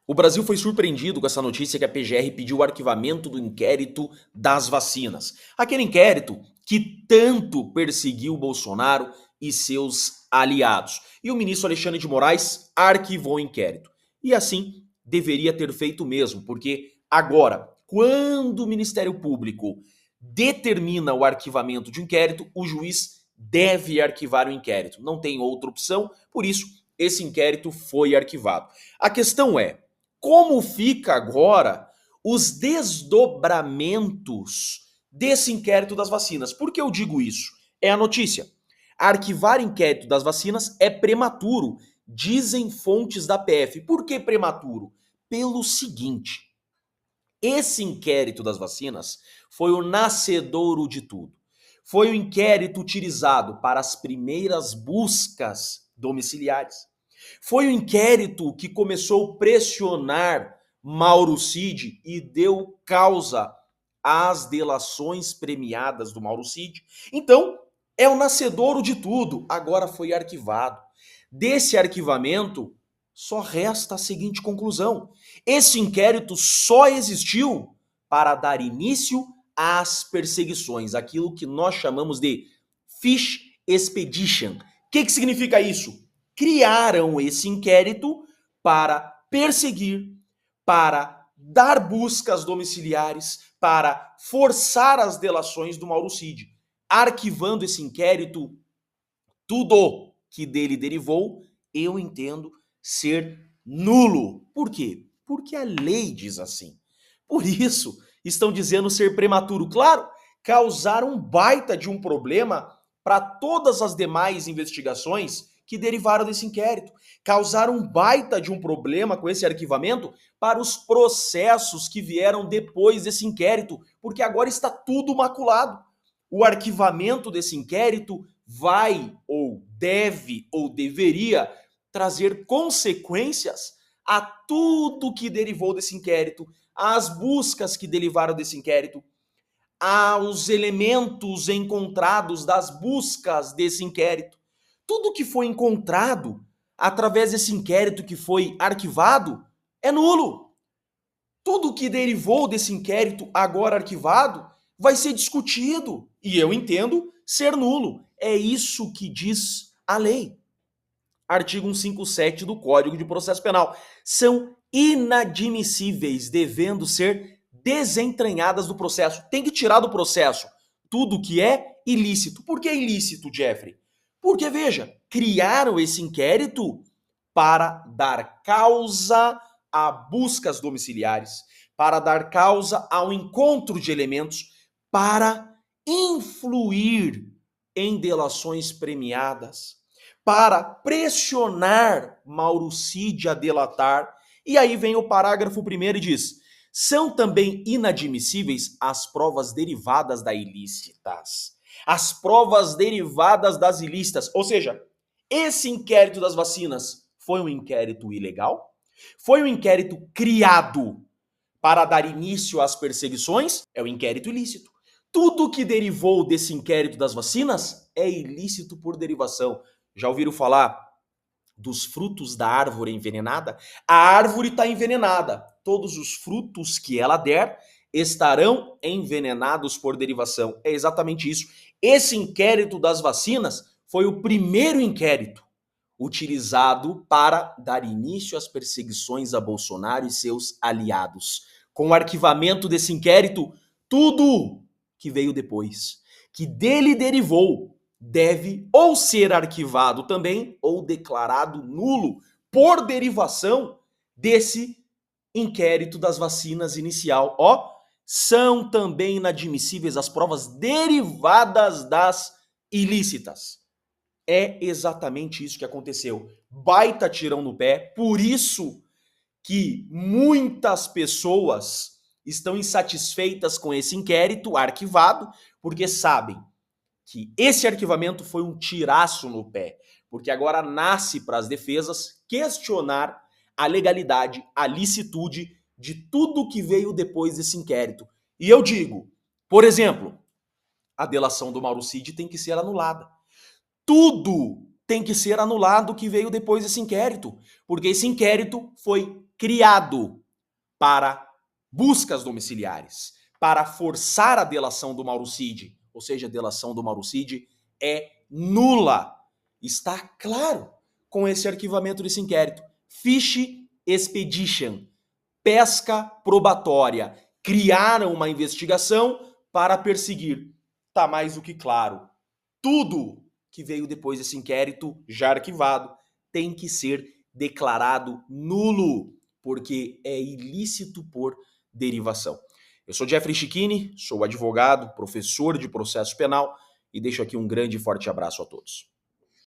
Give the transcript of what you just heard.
O Brasil foi surpreendido com essa notícia que a PGR pediu o arquivamento do inquérito das vacinas. Aquele inquérito que tanto perseguiu Bolsonaro e seus aliados. E o ministro Alexandre de Moraes arquivou o inquérito. E assim deveria ter feito mesmo, porque agora, quando o Ministério Público determina o arquivamento de um inquérito, o juiz deve arquivar o inquérito. Não tem outra opção, por isso esse inquérito foi arquivado. A questão é, como fica agora os desdobramentos desse inquérito das vacinas? Por que eu digo isso? É a notícia. Arquivar inquérito das vacinas é prematuro, dizem fontes da PF. Por que prematuro? Pelo seguinte: esse inquérito das vacinas foi o nascedouro de tudo. Foi o inquérito utilizado para as primeiras buscas domiciliares. Foi o inquérito que começou a pressionar Mauro Cid e deu causa às delações premiadas do Mauro Cid. Então, é o nascedouro de tudo. Agora foi arquivado. Desse arquivamento, só resta a seguinte conclusão: esse inquérito só existiu para dar início às perseguições, aquilo que nós chamamos de Fish Expedition. O que significa isso? Criaram esse inquérito para perseguir, para dar buscas domiciliares, para forçar as delações do Mauro Cid. Arquivando esse inquérito, tudo que dele derivou, eu entendo ser nulo. Por quê? Porque a lei diz assim. Por isso, estão dizendo ser prematuro. Claro, causar um baita de um problema para todas as demais investigações que derivaram desse inquérito. Causar um baita de um problema com esse arquivamento para os processos que vieram depois desse inquérito, porque agora está tudo maculado. O arquivamento desse inquérito vai ou deve ou deveria trazer consequências a tudo que derivou desse inquérito, às buscas que derivaram desse inquérito, aos elementos encontrados das buscas desse inquérito. Tudo que foi encontrado através desse inquérito que foi arquivado é nulo. Tudo que derivou desse inquérito agora arquivado vai ser discutido. E eu entendo ser nulo. É isso que diz a lei. Artigo 157 do Código de Processo Penal. São inadmissíveis, devendo ser desentranhadas do processo. Tem que tirar do processo tudo que é ilícito. Por que é ilícito, Jeffrey? Porque, veja, criaram esse inquérito para dar causa a buscas domiciliares, para dar causa ao encontro de elementos, para influir em delações premiadas, para pressionar Mauro Cid a delatar. E aí vem o parágrafo 1º e diz: são também inadmissíveis as provas derivadas da ilícitas. As provas derivadas das ilícitas. Ou seja, esse inquérito das vacinas foi um inquérito ilegal? Foi um inquérito criado para dar início às perseguições? É um inquérito ilícito. Tudo que derivou desse inquérito das vacinas é ilícito por derivação. Já ouviram falar dos frutos da árvore envenenada? A árvore está envenenada. Todos os frutos que ela der estarão envenenados por derivação. É exatamente isso. Esse inquérito das vacinas foi o primeiro inquérito utilizado para dar início às perseguições a Bolsonaro e seus aliados. Com o arquivamento desse inquérito, tudo que veio depois, que dele derivou, deve ou ser arquivado também ou declarado nulo por derivação desse inquérito das vacinas inicial. Ó, são também inadmissíveis as provas derivadas das ilícitas. É exatamente isso que aconteceu. Baita tirão no pé, por isso que muitas pessoas estão insatisfeitas com esse inquérito arquivado, porque sabem que esse arquivamento foi um tiraço no pé, porque agora nasce para as defesas questionar a legalidade, a licitude de tudo que veio depois desse inquérito. E eu digo, por exemplo, a delação do Mauro Cid tem que ser anulada. Tudo tem que ser anulado que veio depois desse inquérito, porque esse inquérito foi criado para buscas domiciliares, para forçar a delação do Mauro Cid, ou seja, a delação do Mauro Cid é nula. Está claro com esse arquivamento desse inquérito. Fish expedition, pesca probatória. Criaram uma investigação para perseguir. Tá mais do que claro. Tudo que veio depois desse inquérito, já arquivado, tem que ser declarado nulo, porque é ilícito por derivação. Eu sou Jeffrey Chichini, sou advogado, professor de processo penal e deixo aqui um grande e forte abraço a todos.